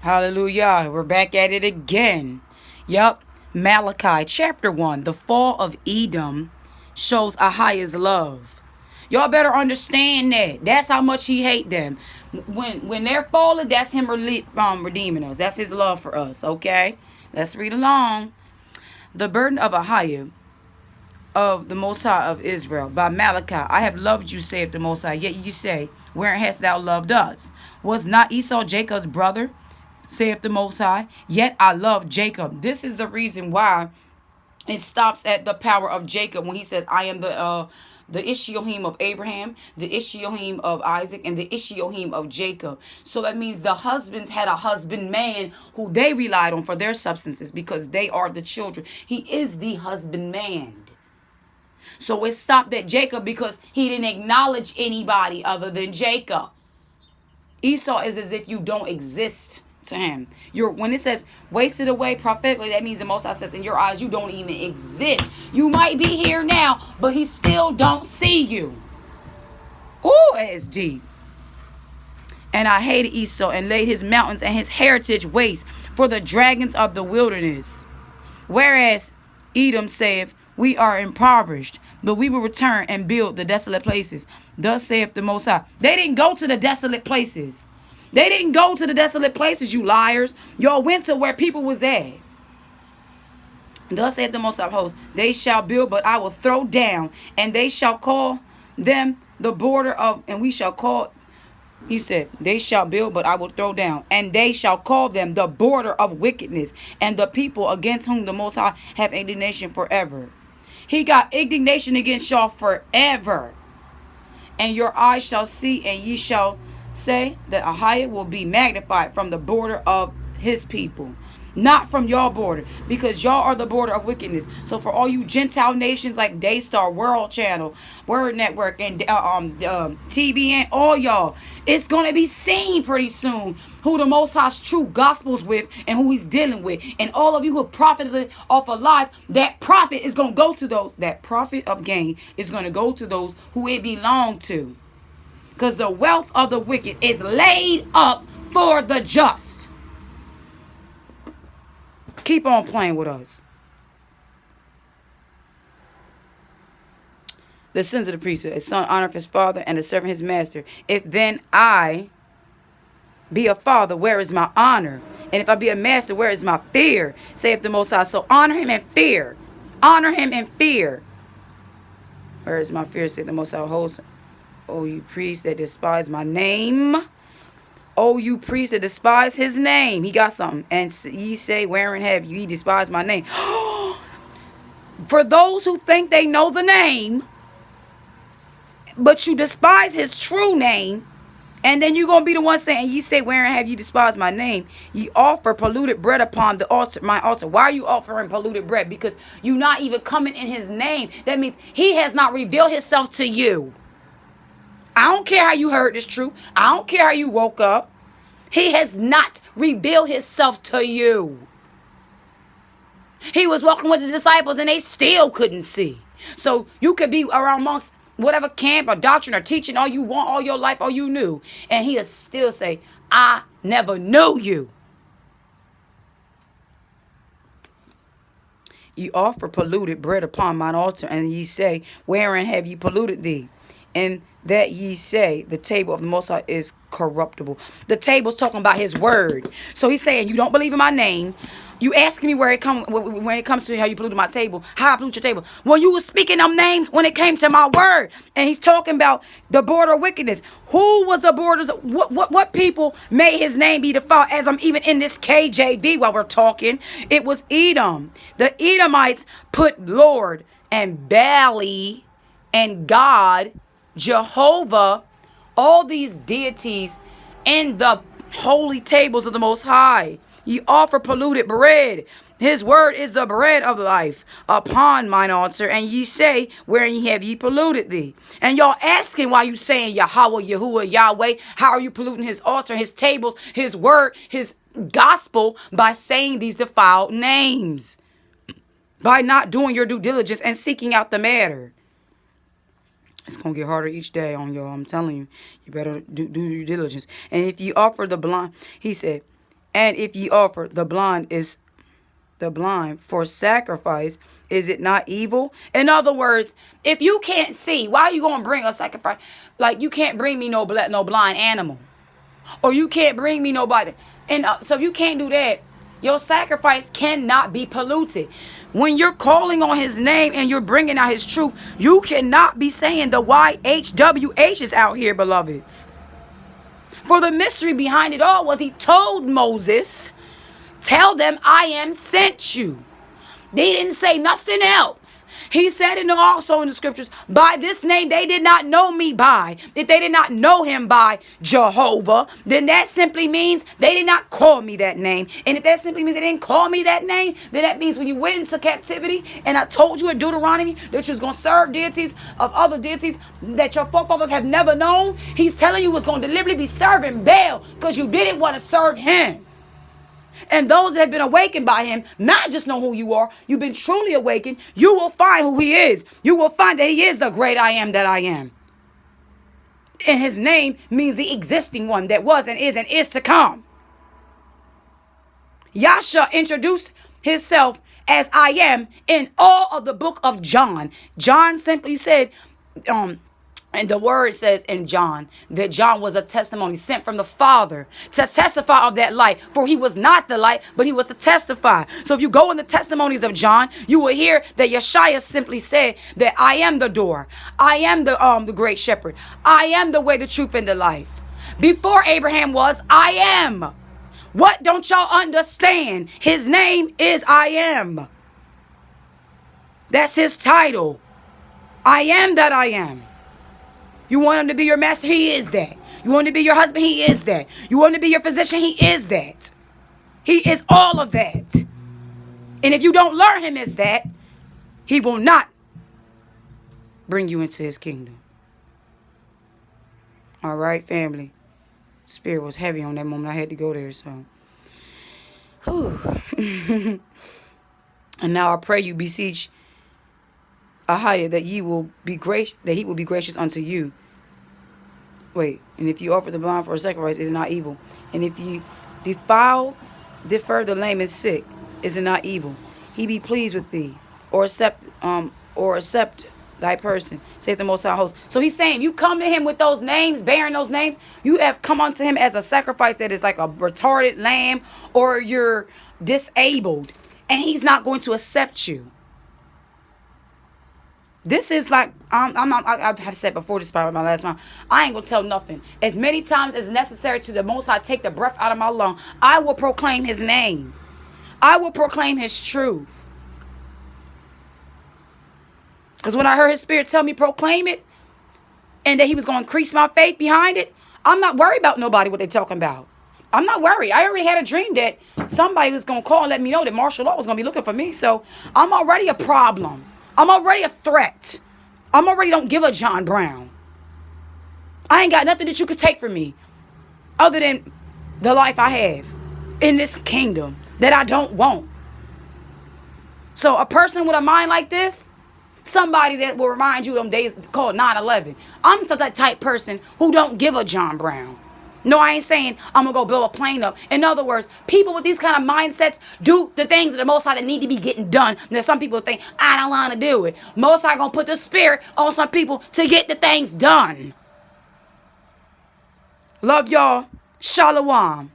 Hallelujah. We're back at it again. Yup. Malachi chapter 1. The fall of Edom shows Ahiah's love. Y'all better understand that. That's how much he hate them. When they're falling, that's him redeeming us. That's his love for us. Okay? Let's read along. The burden of Ahiah of the Most High of Israel by Malachi. I have loved you, saith the Most High. Yet you say, wherein hast thou loved us? Was not Esau Jacob's brother? Saith the Most High. Yet I love Jacob. This is the reason why it stops at the power of Jacob when he says, I am the Ishiohim of Abraham, the Ishiohim of Isaac, and the Ishiohim of Jacob. So that means the husbands had a husbandman who they relied on for their substances because they are the children. He is the husbandman. So it stopped at Jacob because he didn't acknowledge anybody other than Jacob. Esau is as if you don't exist to him. When it says wasted away prophetically, that means the Most High says in your eyes you don't even exist. You might be here now, but he still don't see you. Ooh, it's deep. And I hated Esau and laid his mountains and his heritage waste for the dragons of the wilderness. Whereas Edom saith, we are impoverished, but we will return and build the desolate places. Thus saith the Most High. They didn't go to the desolate places. They didn't go to the desolate places, you liars. Y'all went to where people was at. Thus saith the Most High of hosts. They shall build, but I will throw down, and they shall call them the border of, and we shall call, he said, they shall build, but I will throw down, and they shall call them the border of wickedness, and the people against whom the Most High have indignation forever. He got indignation against y'all forever. And your eyes shall see, and ye shall say that Ahiah will be magnified from the border of his people, not from your border, because y'all are the border of wickedness. So for all you Gentile nations like Daystar, World Channel, Word Network, and TBN, all y'all, it's going to be seen pretty soon who the Most High's true gospel's with and who he's dealing with. And all of you who have profited off of lies, that profit is going to go to those. That profit of gain is going to go to those who it belonged to. Because the wealth of the wicked is laid up for the just. Keep on playing with us. The sins of the priesthood. A son honoreth his father, and a servant his master. If then I be a father, where is my honor? And if I be a master, where is my fear? Saith the Most High. So honor him and fear. Honor him and fear. Where is my fear? Saith the Most High. Host. O you priests that despise my name. O you priests that despise his name. He got something. And ye say, wherein have you? He despised my name. For those who think they know the name, but you despise his true name, and then you're going to be the one saying, ye say, wherein have you despised my name? Ye offer polluted bread upon the altar, my altar. Why are you offering polluted bread? Because you're not even coming in his name. That means he has not revealed himself to you. I don't care how you heard this truth. I don't care how you woke up. He has not revealed himself to you. He was walking with the disciples and they still couldn't see. So you could be around amongst whatever camp or doctrine or teaching all you want all your life, all you knew. And he'll still say, I never knew you. Ye offer polluted bread upon mine altar, and ye say, wherein have ye polluted thee? And that ye say, the table of the Most High is corruptible. The table's talking about his word. So he's saying, you don't believe in my name. You asking me when it comes to how you polluted my table, how I polluted your table. Well, you were speaking them names when it came to my word. And he's talking about the border of wickedness. Who was the borders? What people made his name be defiled? As I'm even in this KJV while we're talking, it was Edom. The Edomites put Lord and Baali and God, Jehovah, all these deities in the holy tables of the Most High. Ye offer polluted bread. His word is the bread of life upon mine altar. And ye say, wherein ye have ye polluted thee? And y'all asking why you saying Yahweh, Yahuwah, Yahweh. How are you polluting his altar, his tables, his word, his gospel by saying these defiled names? By not doing your due diligence and seeking out the matter. It's going to get harder each day on y'all. I'm telling you. You better do your diligence. And if you offer the blind, he said, And if ye offer the blind for sacrifice, is it not evil? In other words, if you can't see, why are you going to bring a sacrifice? Like, you can't bring me no blind animal, or you can't bring me nobody. And so if you can't do that, your sacrifice cannot be polluted. When you're calling on his name and you're bringing out his truth, you cannot be saying the YHWH is out here, beloveds. For the mystery behind it all was he told Moses, tell them I am sent you. They didn't say nothing else. He said also in the scriptures, by this name they did not know me by. If they did not know him by Jehovah, then that simply means they did not call me that name. And if that simply means they didn't call me that name, then that means when you went into captivity, and I told you in Deuteronomy that you was going to serve deities of other deities that your forefathers have never known, he's telling you was going to deliberately be serving Baal because you didn't want to serve him. And those that have been awakened by him, not just know who you are, you've been truly awakened, you will find who he is. You will find that he is the great I am that I am. And his name means the existing one that was and is to come. Yasha introduced himself as I am in all of the book of John. John simply said, and the word says in John that John was a testimony sent from the Father to testify of that light. For he was not the light, but he was to testify. So if you go in the testimonies of John, you will hear that Yeshua simply said that I am the door. I am the great shepherd. I am the way, the truth, and the life. Before Abraham was, I am. What don't y'all understand? His name is I am. That's his title. I am that I am. You want him to be your master? He is that. You want him to be your husband? He is that. You want him to be your physician? He is that. He is all of that. And if you don't learn him as that, he will not bring you into his kingdom. All right, family. Spirit was heavy on that moment. I had to go there, so. And now I pray you beseech Ahia that he will be gracious unto you. Wait, and if you offer the blind for a sacrifice, it is not evil. And if you defer the lame and sick, is it not evil? He be pleased with thee, or accept thy person, saith the Most High host. So he's saying, you come to him with those names, bearing those names, you have come unto him as a sacrifice that is like a retarded lamb, or you're disabled, and he's not going to accept you. This is like, I have said before, this is probably my last one. I ain't going to tell nothing. As many times as necessary to the Most High take the breath out of my lung, I will proclaim his name. I will proclaim his truth. Because when I heard his spirit tell me proclaim it, and that he was going to increase my faith behind it, I'm not worried about nobody, what they're talking about. I'm not worried. I already had a dream that somebody was going to call and let me know that martial law was going to be looking for me. So I'm already a problem. I'm already a threat. I'm already don't give a John Brown. I ain't got nothing that you could take from me other than the life I have in this kingdom that I don't want. So a person with a mind like this, somebody that will remind you of them days called 9/11. I'm that type person who don't give a John Brown. No, I ain't saying I'm going to go build a plane up. In other words, people with these kind of mindsets do the things that the Most High that need to be getting done. Now, some people think, I don't want to do it. Most High going to put the spirit on some people to get the things done. Love y'all. Shalom.